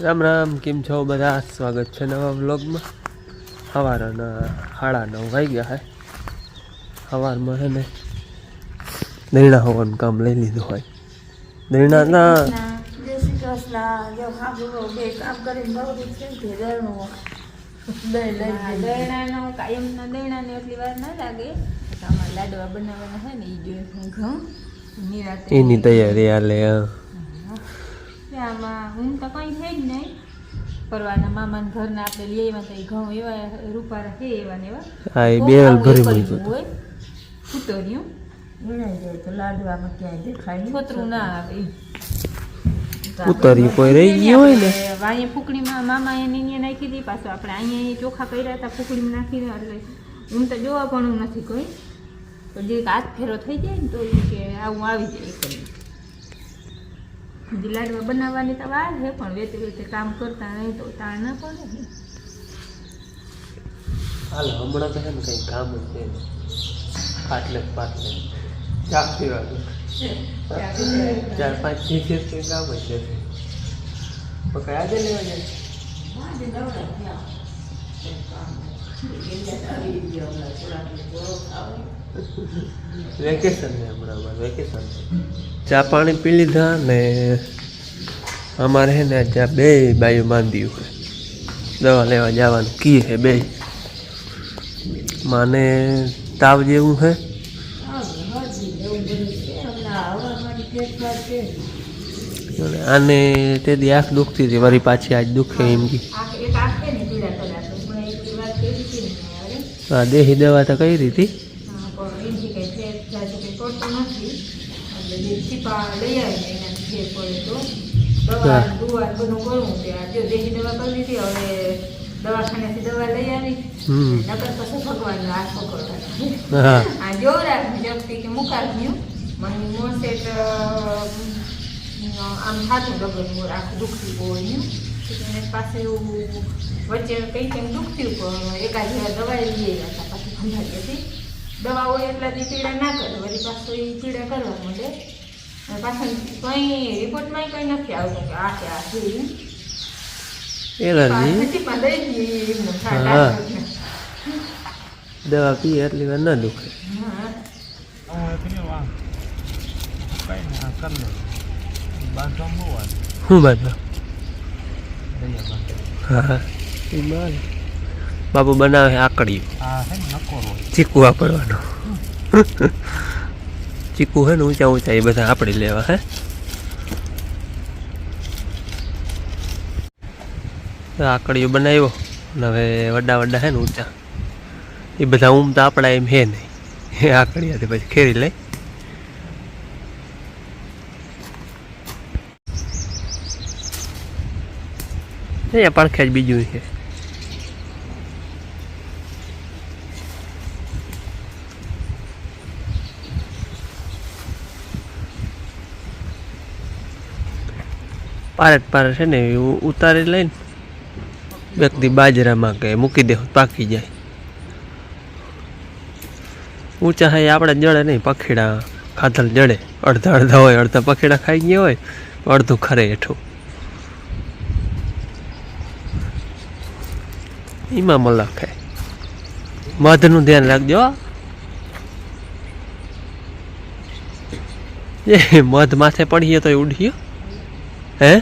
રામ રામ, કેમ છો બધા? સ્વાગત છે નવા વ્લોગમાં। સવારના 9:30 વાગ્યા હે। સવારમાં છે ને દહીણા હોવાનું કામ લઈ લીધું હોય। દહીણાના જય શ્રી કૃષ્ણ। જો હા બે કામ કરીને બહુ છે ઘેરનું દહીણાનો કાયમના દહીણાને એટલી વાર ના લાગે। અમારે લાડવા બનાવવાના હોય ને એ જોઈએ ઘઉં નિરાતે એની તૈયારી હાલે। આમાં હું તો કંઈ થઈ જ નહીં પરવાના મામાના ઘરના આપણે લઈ આવ્યા તો એ ઘઉં એવા રૂપારા છે એવા ને એવા હા એ બે ભરી મૂક્યું હોય ઉતર્યું વીણાઈ જાય તો લાડવામાં ક્યાંય દેખાય છોતરું ના આવે ઉતર્યું કોઈ રહી ગયું હોય ને અહીંયા ફૂકડીમાં મામા એને નાખી હતી પાછું આપણે અહીંયા ચોખા કર્યા હતા ફૂકડીમાં નાખીને એટલે હું તો જોવા પણ નથી કોઈ તો જે હાથ ફેરો થઈ જાય ને તો એ કે આવું આવી જાય હજી લાડવા બનાવવાની તો વાર છે પણ વેતે વેતે કામ કરતા નહીં તો તાળ ના પડે હાલ હમણાં તો છે ને કંઈ કામ જ છે પાટલે ચા પીવાનું 4-5 દિવસ કંઈ કામ જ નથી પકડ આજે લેવા જાય વેકેશન ને હમણાં વેકેશન ચા પાણી પી લીધા ને અમારે છે ને ત્યાં બે બાયું બાંધ્યું છે દવા લેવા જવાનું કી છે બે માને તાવ જેવું છે આને તેથી આંખ દુખતી હતી વળી પાછી આજ દુખે એમ કે હા દેશી દવા તો કઈ હતી દવાખાનેથી દવા લઈ આવી નકર પછી ભગવાનનો હાથ પકડવાનો આ જો રાખી જગતી કે મુકાવ્યું મને મોસેટ આમ થાતું ડબલ આખું દુખતી બોલ્યું એને પાસે વચ્ચે કંઈ કેમ દુખતું પણ એકાદ દવા લઈ હતા પાછી ખંભાતી હતી દવા હોય એટલાથી પીડા ના કરે વળી પાછું એ પીડા કરવા માંડે પાછળ કંઈ રિપોર્ટમાં કંઈ નથી આવતું કે આ કે આ થયું દવા પીએ એટલી વાર ના દુખે શું બાંધવા હા બાપુ બનાવે આકડિયું ચીકુ વાપરવાનો ચીકુ હે ને ઊંચા ઊંચા એ બધા આપણે લેવા હે આકડીઓ બનાવ્યો ને હવે વડા વડા હે ને ઊંચા એ બધા ઉમતા આપણા એમ હે નહીં એ આકડીયાથી પછી ખેરી લઈ અહીંયા પડખે જ બીજું છે પારટ છે ને ઉતારી લઈને વ્યક્તિ બાજરામાં કે મૂકી દે પાકી જાય ઊંચા હા આપણે જડે નહીં પખીડા ખાધલ જડે અડધા અડધા હોય અડધા પખીડા ખાઈ ગયા હોય અડધું ખરે હેઠું એમાં મલા ખાય મધનું ધ્યાન રાખજો એ મધ માથે પડીએ તો ઉડીએ હે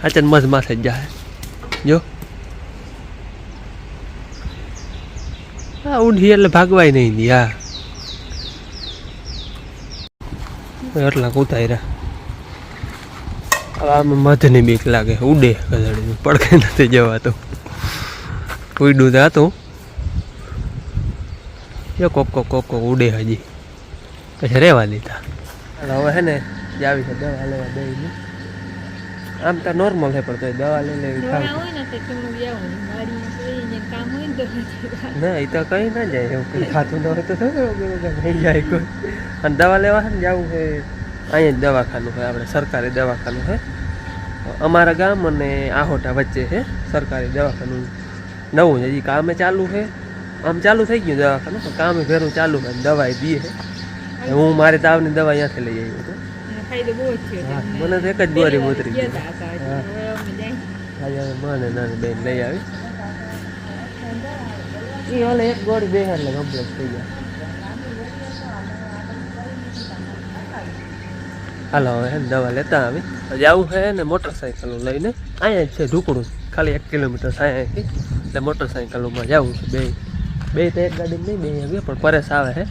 હાચન મધ માથે જ જાય જો હા ઉઠી એટલે ભાગવાય નહીં દી હા એટલા કૂતાયરા હવે આમાં મધની બીક લાગે ઉડે ગધડી પડખે નથી જવાતું ઉડું તો હતું જો કોક ઉડે હજી પછી રહેવા દીધા હવે હે ને જાવી છે દવા લેવા દઈ આમ તો નોર્મલ છે પણ તો દવા લઈ લેવી ના એ તો કંઈ ના જાય એવું કંઈ ખાતું ન હોય તો નહીં જાય કોઈ અને દવા લેવા છે ને જવું છે અહીંયા જ દવાખાનું છે આપણે સરકારી દવાખાનું છે અમારા ગામ અને આહોટા વચ્ચે છે સરકારી દવાખાનું નવું હજી કામે ચાલુ છે આમ ચાલુ થઈ ગયું દવાખાનું પણ કામે ફેરું ચાલુ હોય દવાઈ દે છે હું મારી તાવની દવા અહીંયાથી લઈ આવ્યો હતો ફાયદો બહુ જ થયો હા મને તો એક જ ગોળી ઉતરી ગઈ ગયા હતા હવે અમે જાય આજે મને નાની બેન લઈ આવી એ ઓલે એક ગોળી બે એટલે કમ્પ્લીટ થઈ જાય હાલો હવે હે ને દવા લેતા આવી જવું છે ને મોટરસાઇકલ લઈને અહીંયા જ છે ઢુકડું ખાલી 1 કિલોમીટર થાય અહીંથી એટલે મોટરસાઇકલોમાં જવું છે બે તો એક ગાડી નહીં બે આવી પણ પરેશ આવે છે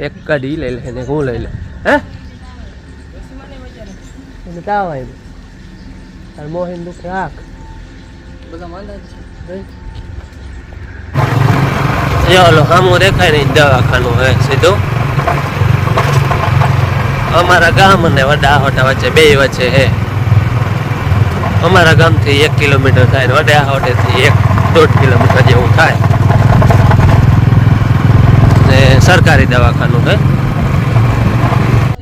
એક ગાડી લઈ લે ને હું લઈ લે હે એને તાવ આવી તાર મોહિન દુખે આંખ બધા માંદા છે ચાલો સામું દેખાય નહીં દવાખાનું હે સીધું અમારા ગામ અને વડાહોટા વચ્ચે બે વચ્ચે હે અમારા ગામથી 1 કિલોમીટર થાય ને વડાહોટેથી 1.5 કિલોમીટર જેવું થાય ને સરકારી દવાખાનું હે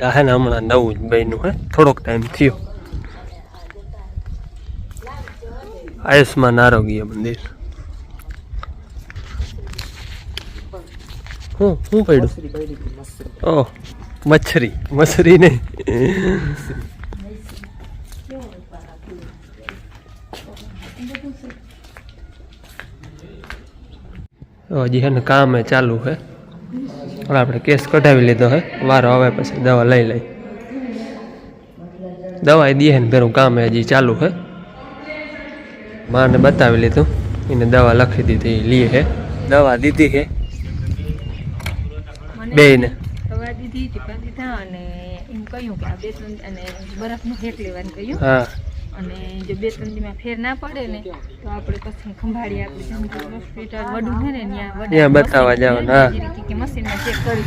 આ હે ને હમણાં નવું જ બન્યું હે થોડોક ટાઈમ થયો આયુષ્માન આરોગ્ય મંદિર હું પડ્યું ઓહ મછરી નહીં હજી હે ને કામ ચાલુ છે આપણે કેસ કઢાવી લીધો હે વારો આવે પછી દવા લઈ લઈ દવા દે ને પેલું કામ હજી ચાલુ છે માને બતાવી લીધું એને દવા લખી દીધી લીએ હે દવા દીધી હે બેને દવા દીધી ટીપા દીધા અને એમ કહ્યું કે આ 2-3 અને બરફનું હેક લેવાનું કહ્યું હા અને જો 2-3 દીમાં ફેર ના પડે ને તો આપણે પછી ખંભાળી આપણે જનરલ હોસ્પિટલ વડું છે ને ત્યાં બતાવવા જવાનું હા કે મશીનમાં ચેક કરી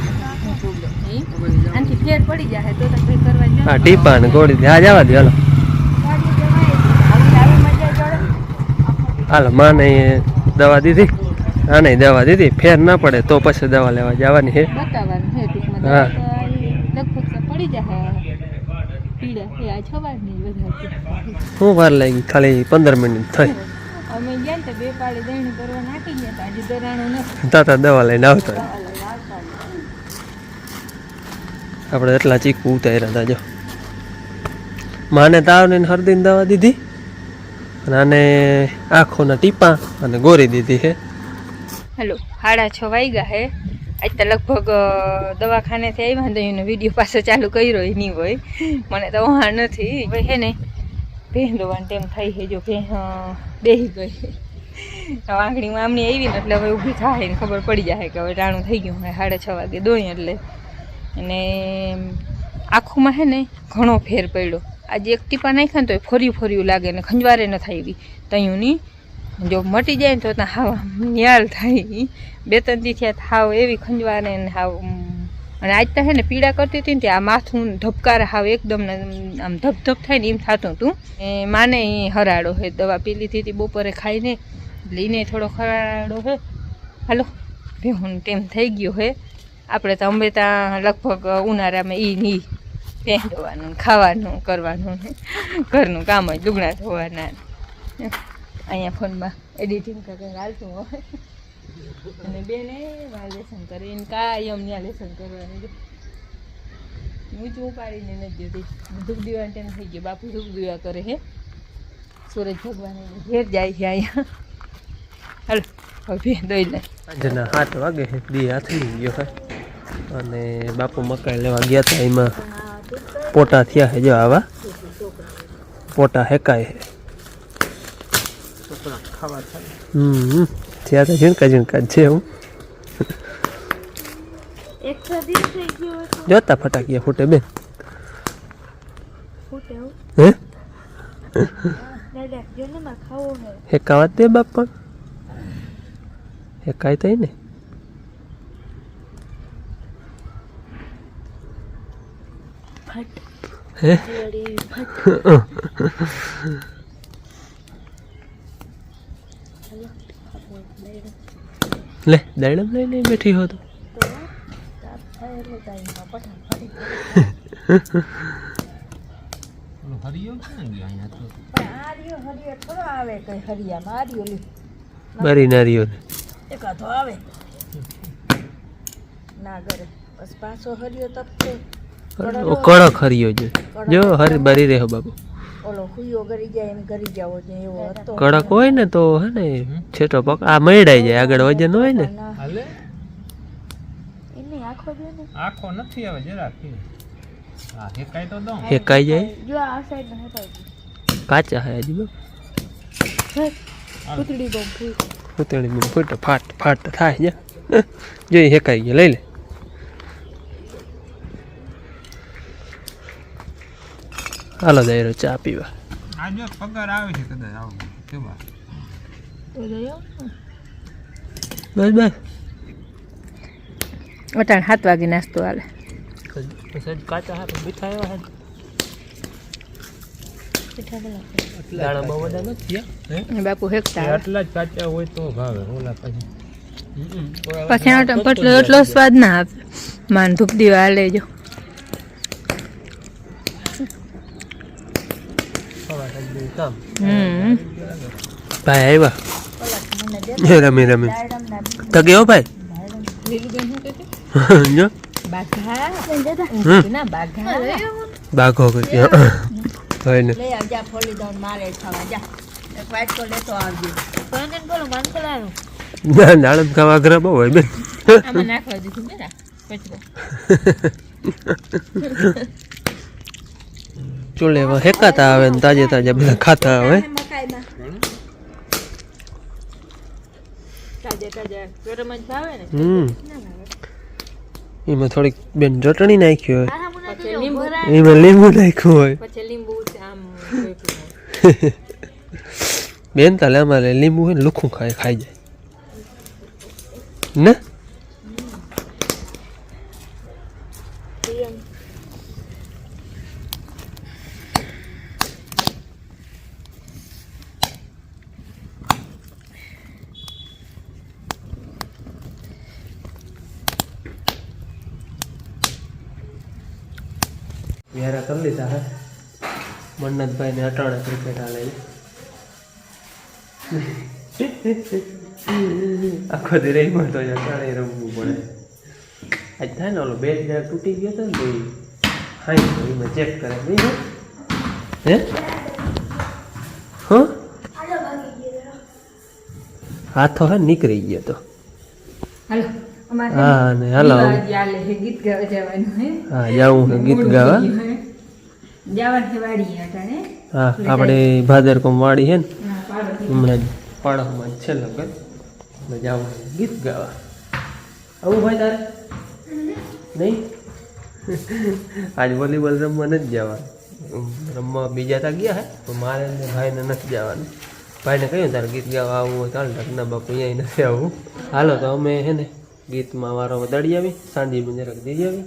આનાથી ફેર પડી જાય તો ભાઈ કરવા જાય હા ટીપા ને ગોળી હા જવા દે હાલો હાલો માને દવા દીધી હા નહીં દવા દીધી ફેર ના પડે તો પછી દવા લેવા જવાની છે બતાવવાનું છે ટૂંકમાં હા લગભગ પડી જાય પીડા એ આ છવારની વધારે શું વાર લાગી ખાલી 15 મિનિટ થઈ અમે ગયા ને તો 2 પાળી દહીં કરવા નાખી ગયા આજે દરાણું નથી તાતા દવા લઈને આવતા આપણે એટલા ચીકુ ઉતાર્યા હતા જો માને તાવ ને હરદીની દવા દીધી અને આને આંખોના ટીપા અને ગોળી દીધી છે હેલો 6:30 વાગ્યા હે આજ તો લગભગ દવાખાનેથી આવ્યા તો એનો વિડીયો પાછો ચાલુ કર્યો નહીં હોય મને તો વહાણ નથી ભાઈ હે ને ભેં દોવાનું ટેમ થઈ છે જો ભેં બેસી ગઈ આંગળીમાં આમની આવી ને એટલે હવે ઊભી થાય ને ખબર પડી જાય કે હવે ટાણું થઈ ગયું હોય 6:30 વાગે દોઈ એટલે અને આંખોમાં હે ને ઘણો ફેર પડ્યો આજે એક ટીપા નાખ્યા ને તો ફર્યું લાગે ને ખંજવારે ન થાય એવી તયુંની જો મટી જાય ને તો ત્યાં હાવ ન્યાલ થાય 2-3 દી થયા હાવ એવી ખંજવારે ને હાવ અને આજ તો હે ને પીડા કરતી હતી ને ત્યાં આ માથું ધબકારે હાવ એકદમ આમ ધબધબ થાય ને એમ થતું હતું એ માને હરાડો હે દવા પી લીધી હતી બપોરે ખાઈને એટલે એને થોડો હરાડો હે હાલો ભેહું ટેમ થઈ ગયો હે આપણે તો અમે ત્યાં લગભગ ઉનાળામાં નહીં પહેરવાનું ખાવાનું કરવાનું ને ઘરનું કામ જ લુગડા ધોવાના અહીંયા ફોનમાં એડિટિંગ કરીને હાલતું હોય અને બેને લેસન કરે એને કાયમ ત્યાં લેસન કરવાનું ઊંચું ઉપાડીને નથી જતી ધૂપ દીવાનું ટાઈમ થઈ ગયો બાપુ ધૂપ દીવા કરે હે સૂરજ ભગવાન ઘેર જાય છે અહીંયા હાલો હવે દઈ લે સાંજના 7 વાગે દી હાથલી ગયો હે અને બાપુ મકાઈ લેવા ગયા હતા એમાં પોટા થયા છે જો આવા પોટા હેકાય છે થયા તો ઝીણકા છે હું જોતા ફટાકિયા ફૂટે બેન હે હેકાવા દે બાપ પણ હેકાય તો ને હે લે દાડમ લઈને બેઠી હો તો બરી નારીઓ ના કરે બસ પાછો હરિયો તપતો કડક હરિયો છે જો હરી બરી રહ્યો બાબુ ઓલો હુયો ગરી જાય એમ ગરી જાવો છે એવો હતો કડક હોય ને તો હે ને છેટો પગ આ મયડાઈ જાય આગળ વજન હોય ને હાલે એની આખો દે ને આખો નથી આવે જરાક હા હેકાઈ તો દઉં હેકાઈ જાય જો આ સાઈડ ન હટાઈ કાચા હે હજી બાબુ કૂતડી બમ ઉતણી બમ ફૂટ ફાટ ફાટ થાય જા જોઈ હેકાઈ ગયા લઈ લે હાલો દાયરો ચા પીવા આ જો પગાર આવે છે કદાચ આવું કેવા તો જયો બસ બસ અટાણ 7 વાગે નાસ્તો હાલે કાચા હા મીઠા એવા હે પીઠા ગલા દાણા બહુ બધા નથી હે બાપુ હેકતા આટલા જ કાચા હોય તો ભાવે ઓલા પછી પછી એટલો સ્વાદ ના આવે માન ધૂપ દીવા હાલે જો કામ ભાઈ આવ્યા રમી રમી તો કેવો ભાઈ જો બાઘો હોય ને દાડમ ખાવા આગ્રહ બહુ હોય બેન ચૂલેમાં હેકાતા આવે ને તાજે તાજા બધા ખાતા આવે એમાં થોડીક બેન ચટણી નાખી હોય એમાં લીંબુ નાખ્યું હોય બેન તાલે અમારે લીંબુ હોય ને લુખું ખાઈ જાય ને વ્યારા કરી લીધા હે મન્નતભાઈ ને અટાણે ક્રિકેટ હાલે આખો દી રહીમાં તો અટાણે રમવું પડે આજ થાય ને ઓલો બેટ જ્યાં તૂટી ગયો હતો ને તો હાઈ તો એમાં ચેક કરે નહીં હે હો હાથો હે નીકળી ગયો તો હાલો હા ને હાલો ગીત ગાવા જવાનું હે હા જાઉં છે ગીત ગાવા જવાનું વાડી અટાણે હા આપણે ભાદરકોમ વાડી છે ને હમણાં પાડોમાં છે લગન એટલે જાઉં ગીત ગાવા આવું ભાઈ તારે નહીં આજ વોલીબોલ રમવા નથી જવાનું રમવા બીજા તા ગયા હે પણ મારે ને ભાઈને નથી જવાનું ભાઈને કહ્યું તારે ગીત ગાવા આવવું હોય ચાલ ના બાપુ અહીંયા નથી આવવું હાલો તો અમે હે ને ગીતમાં વારો દડી આવી સાંજી માં જરાક દઈ આવી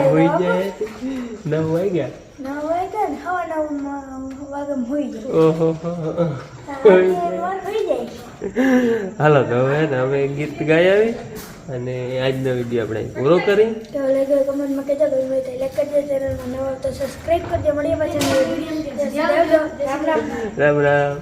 હોઈ જાય 9 હાલો તો હવે ને અમે ગીત ગાઈ આવી અને આજનો વિડીયો આપણે પૂરો કરી કમેન્ટમાં કહેજો કે લાઈક કરજો ચેનલમાં નવા તો સબસ્ક્રાઇબ કરજો મળીએ પાછા રામ રામ